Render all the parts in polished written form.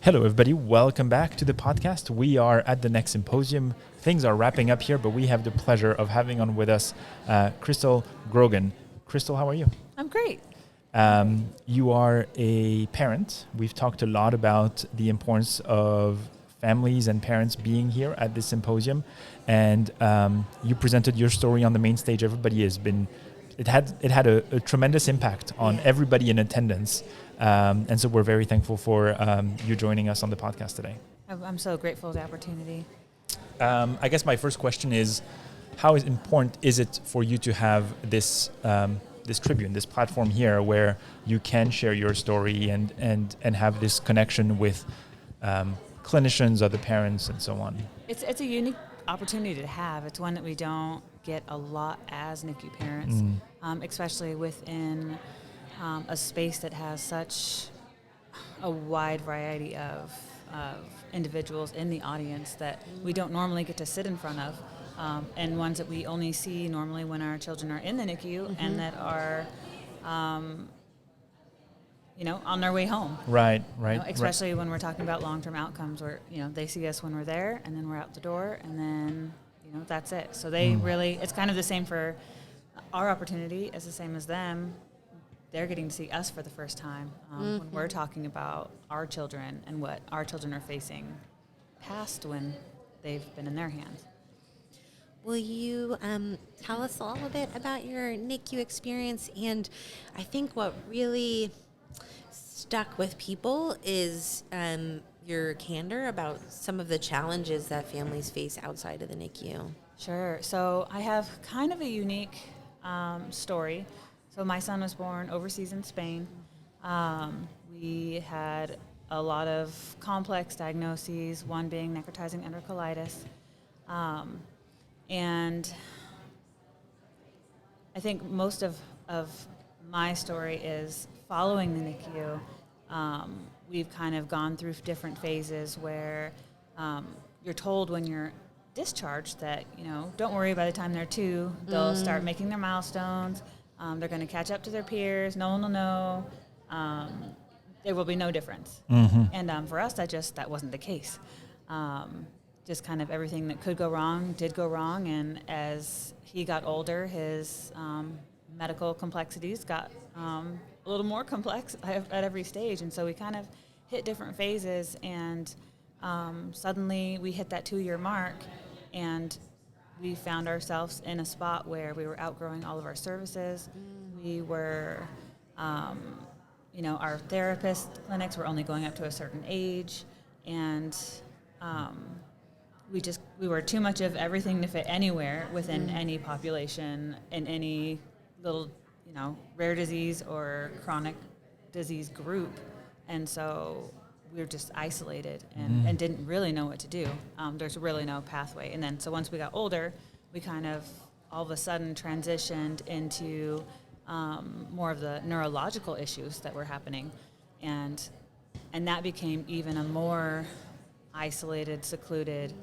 Hello, everybody. Welcome back to the podcast. We are at the next symposium. Things are wrapping up here, but we have the pleasure of having on with us Cristal Grogan. Cristal, how are you? I'm great. You are a parent. We've talked a lot about the importance of families and parents being here at this symposium, and you presented your story on the main stage. Everybody has been. It had a tremendous impact on everybody in attendance. And so we're very thankful for you joining us on the podcast today. I'm so grateful for the opportunity. I guess my first question is, how important is it for you to have this this tribune, this platform here, where you can share your story and have this connection with clinicians, other parents, and so on? It's a unique opportunity to have. It's one that we don't get a lot as NICU parents, especially within a space that has such a wide variety of individuals in the audience that we don't normally get to sit in front of, and ones that we only see normally when our children are in the NICU and that are, on their way home. Right. Especially when we're talking about long-term outcomes where, they see us when we're there and then we're out the door and then, that's it. So they really, it's kind of the same for our opportunity as the same as them. They're getting to see us for the first time when we're talking about our children and what our children are facing past when they've been in their hands. Will you tell us a little bit about your NICU experience? And I think what really stuck with people is your candor about some of the challenges that families face outside of the NICU. Sure. So I have kind of a unique story. So my son was born overseas in Spain. We had a lot of complex diagnoses, one being necrotizing enterocolitis. And I think most of my story is following the NICU. We've kind of gone through different phases where you're told when you're discharged that, don't worry, by the time they're 2, they'll start making their milestones. They're going to catch up to their peers. No one will know. There will be no difference. And for us, that wasn't the case. Just kind of everything that could go wrong did go wrong. And as he got older, his medical complexities got a little more complex at every stage. And so we kind of hit different phases. And suddenly we hit that 2-year mark. And we found ourselves in a spot where we were outgrowing all of our services. We were, our therapist clinics were only going up to a certain age, and we were too much of everything to fit anywhere within any population in any little, rare disease or chronic disease group, and so we were just isolated and didn't really know what to do. There's really no pathway. And then, so once we got older, we kind of all of a sudden transitioned into more of the neurological issues that were happening. And that became even a more isolated, secluded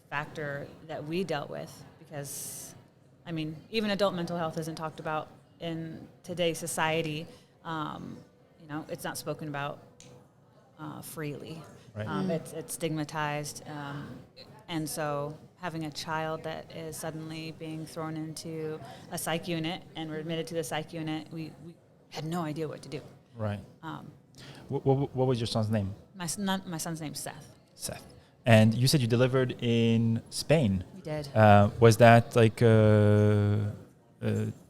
factor that we dealt with because, even adult mental health isn't talked about in today's society. It's not spoken about freely. Right. It's stigmatized, and so having a child that is suddenly being thrown into a psych unit and we're admitted to the psych unit, we had no idea what to do. Right. What was your son's name? My son's name's Seth. Seth. And you said you delivered in Spain. We did. Was that like a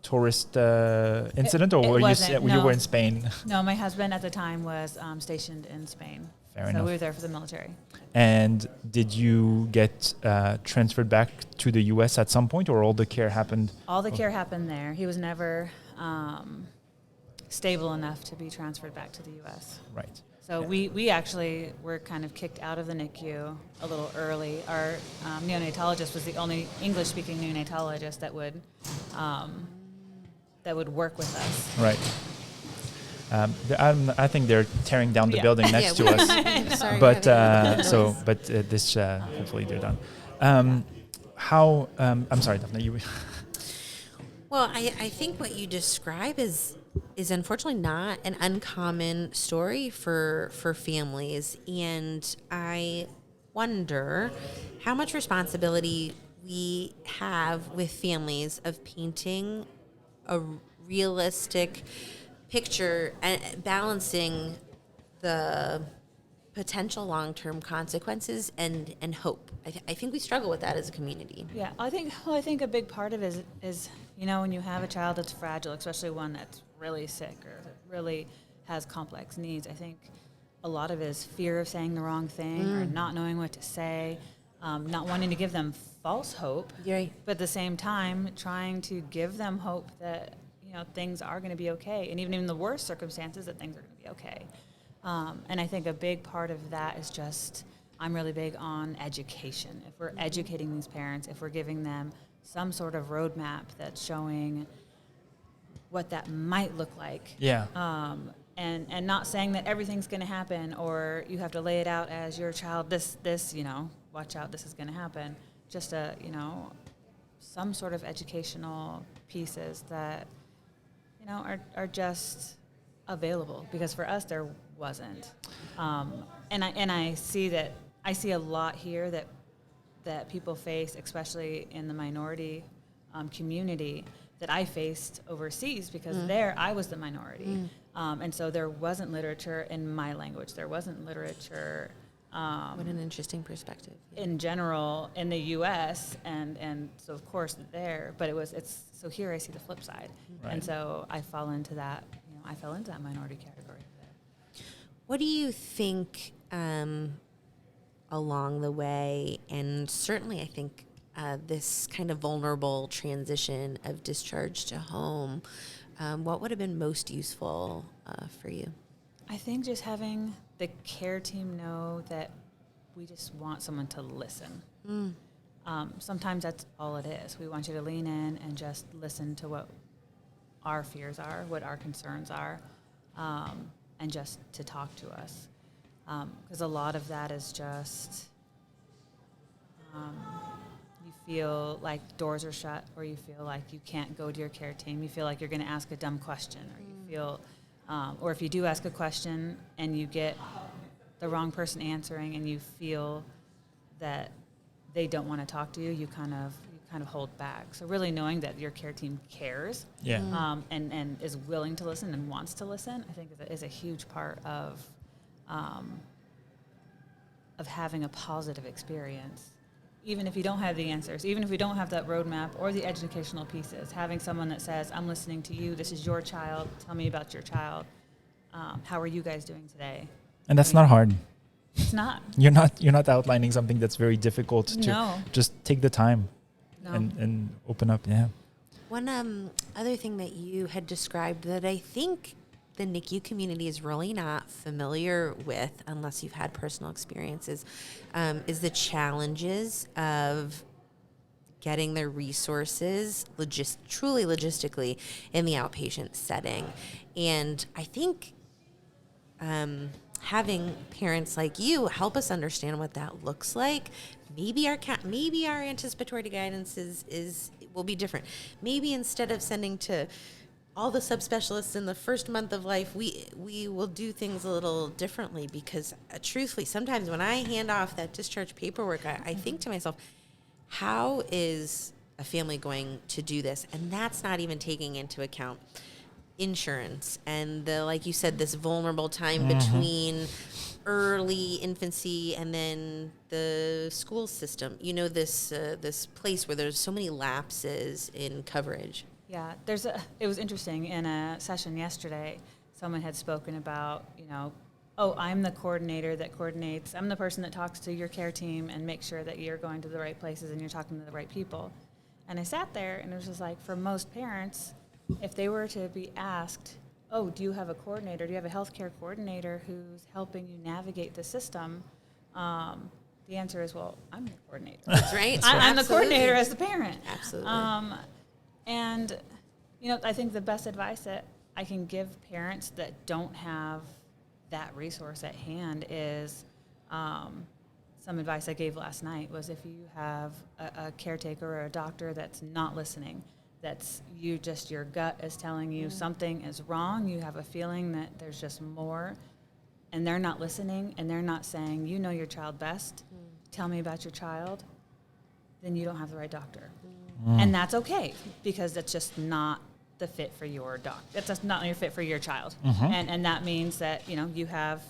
tourist incident, or you were in Spain? No, my husband at the time was stationed in Spain. Fair enough. So we were there for the military. And did you get transferred back to the U.S. at some point, or all the care happened? All the care happened there. He was never stable enough to be transferred back to the U.S. Right. So we actually were kind of kicked out of the NICU a little early. Our neonatologist was the only English-speaking neonatologist that would work with us. Right. I think they're tearing down the building next to us. Sorry, but this hopefully they're done. I'm sorry, Daphne. Well, I think what you describe is is unfortunately not an uncommon story for families. And I wonder how much responsibility we have with families of painting a realistic picture and balancing the potential long-term consequences and hope. I think we struggle with that as a community. Yeah, I think a big part of it is when you have a child that's fragile, especially one that's really sick or that really has complex needs, I think a lot of it is fear of saying the wrong thing or not knowing what to say, not wanting to give them false hope, Right. but at the same time trying to give them hope that things are going to be okay, and even in the worst circumstances that things are going to be okay. And I think a big part of that is just, I'm really big on education. If we're educating these parents, if we're giving them some sort of roadmap that's showing what that might look like. Yeah. And not saying that everything's going to happen or you have to lay it out as your child, this, watch out, this is going to happen. Just some sort of educational pieces that, are just available, because for us there wasn't. And I see a lot here that people face, especially in the minority community, that I faced overseas, because there I was the minority. And so there wasn't literature in my language. There wasn't literature What an interesting perspective. in general in the U.S. and so of course there, but so here I see the flip side, Right. and so I fall into that. I fell into that minority category there. What do you think along the way, and certainly I think this kind of vulnerable transition of discharge to home, what would have been most useful for you? I think just having the care team know that we just want someone to listen. Sometimes that's all it is. We want you to lean in and just listen to what our fears are, what our concerns are, and just to talk to us. Because a lot of that is just you feel like doors are shut, or you feel like you can't go to your care team. You feel like you're going to ask a dumb question, or you feel, or if you do ask a question and you get the wrong person answering and you feel that they don't want to talk to you, you kind of hold back. So really knowing that your care team cares, Yeah. and is willing to listen and wants to listen, I think is a huge part of having a positive experience. Even if you don't have the answers, even if we don't have that roadmap or the educational pieces, having someone that says, I'm listening to you, this is your child, tell me about your child, how are you guys doing today? And that's not hard. It's not. You're not outlining something that's very difficult to No. just take the time No. and open up. Yeah. One other thing that you had described that I think the NICU community is really not familiar with, unless you've had personal experiences, is the challenges of getting their resources truly logistically in the outpatient setting. And I think having parents like you help us understand what that looks like. Maybe our anticipatory guidance will be different. Maybe instead of sending to all the subspecialists in the first month of life, we will do things a little differently, because truthfully, sometimes when I hand off that discharge paperwork, I think to myself, how is a family going to do this? And that's not even taking into account insurance and like you said, this vulnerable time between early infancy and then the school system. This place where there's so many lapses in coverage. Yeah, it was interesting. In a session yesterday, someone had spoken about, I'm the coordinator that coordinates. I'm the person that talks to your care team and makes sure that you're going to the right places and you're talking to the right people. And I sat there and it was just like, for most parents, if they were to be asked, oh, do you have a coordinator? Do you have a healthcare coordinator who's helping you navigate the system? The answer is, well, I'm the coordinator. That's right. I'm the coordinator as the parent. Absolutely. And, I think the best advice that I can give parents that don't have that resource at hand is some advice I gave last night was, if you have a caretaker or a doctor that's not listening, that's your gut is telling you something is wrong. You have a feeling that there's just more, and they're not listening, and they're not saying, you know your child best. Tell me about your child. Then you don't have the right doctor. And that's okay, because that's just not the fit for your doctor. That's just not your fit for your child. And that means that, you know, you have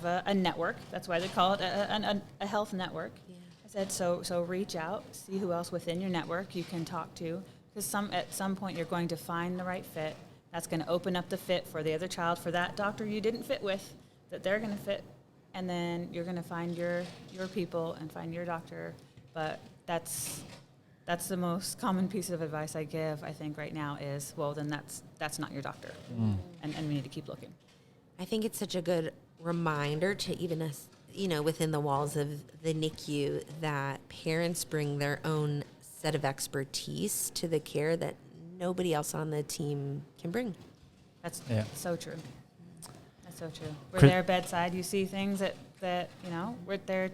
a network. That's why they call it a health network. Yeah. I said, so reach out, see who else within your network you can talk to, because at some point you're going to find the right fit. That's going to open up the fit for the other child, for that doctor you didn't fit with, that they're going to fit, and then you're going to find your people and find your doctor. But that's the most common piece of advice I give, I think, right now is, well, then that's not your doctor, and we need to keep looking. I think it's such a good reminder to even us, you know, within the walls of the NICU, that parents bring their own set of expertise to the care that nobody else on the team can bring. That's so true. That's so true. We're there bedside. You see things that you know, we're there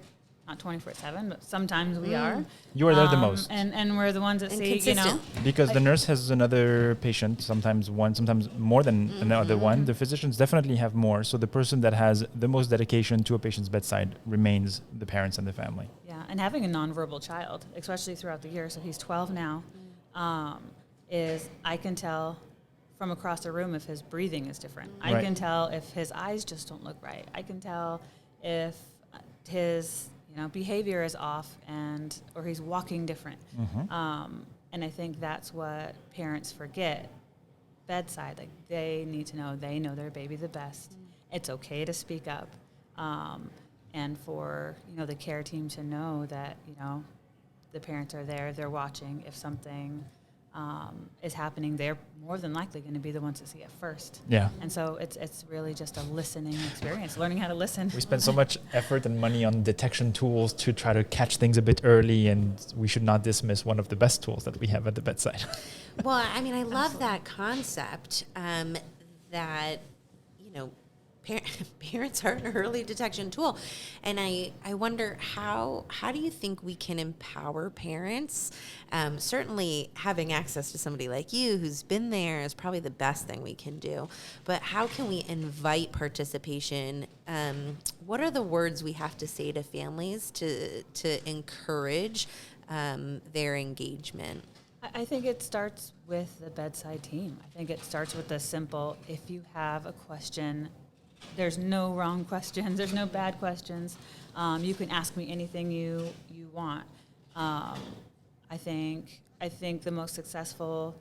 not 24/7, but sometimes we are. You are there the most. And we're the ones that see, consistent. you know. Because the nurse has another patient, sometimes one, sometimes more than another one. The physicians definitely have more. So the person that has the most dedication to a patient's bedside remains the parents and the family. Yeah, and having a nonverbal child, especially throughout the year, so he's 12 now, is I can tell from across the room if his breathing is different. I can tell if his eyes just don't look right. I can tell if his behavior is off or he's walking different. And I think that's what parents forget bedside. Like, they need to know they know their baby the best. It's okay to speak up. And for, the care team to know that, the parents are there, they're watching. If something is happening, they're more than likely going to be the ones to see it first. Yeah. And so it's really just a listening experience, learning how to listen. We spend so much effort and money on detection tools to try to catch things a bit early, and we should not dismiss one of the best tools that we have at the bedside. Well, I mean, I love that concept that, parents are an early detection tool. And I wonder, how do you think we can empower parents? Certainly having access to somebody like you who's been there is probably the best thing we can do. But how can we invite participation? What are the words we have to say to families to encourage their engagement? I think it starts with the bedside team. I think it starts with the simple, if you have a question, there's no wrong questions. There's no bad questions. You can ask me anything you want. I think the most successful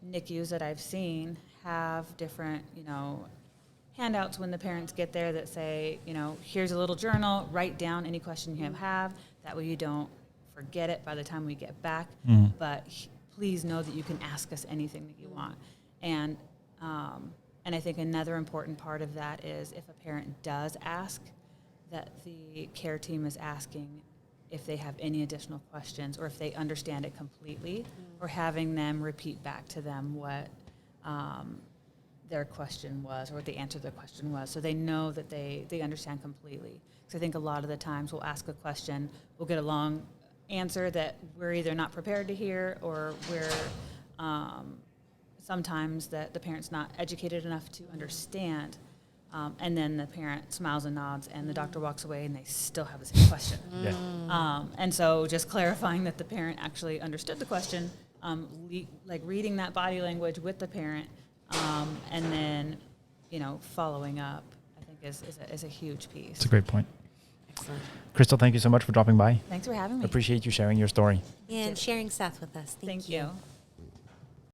NICUs that I've seen have different, handouts when the parents get there that say, here's a little journal, write down any question you have. That way you don't forget it by the time we get back. But please know that you can ask us anything that you want. And I think another important part of that is, if a parent does ask, that the care team is asking if they have any additional questions, or if they understand it completely, or having them repeat back to them what their question was, or what the answer to their question was, so they know that they understand completely. Because I think a lot of the times we'll ask a question, we'll get a long answer that we're either not prepared to hear, or we're sometimes that the parent's not educated enough to understand, and then the parent smiles and nods, and the doctor walks away, and they still have the same question. And so just clarifying that the parent actually understood the question, like reading that body language with the parent, and then, following up, I think is a huge piece. It's a great point. Excellent. Cristal, thank you so much for dropping by. Thanks for having me. Appreciate you sharing your story. And sharing Seth with us. Thank you. you.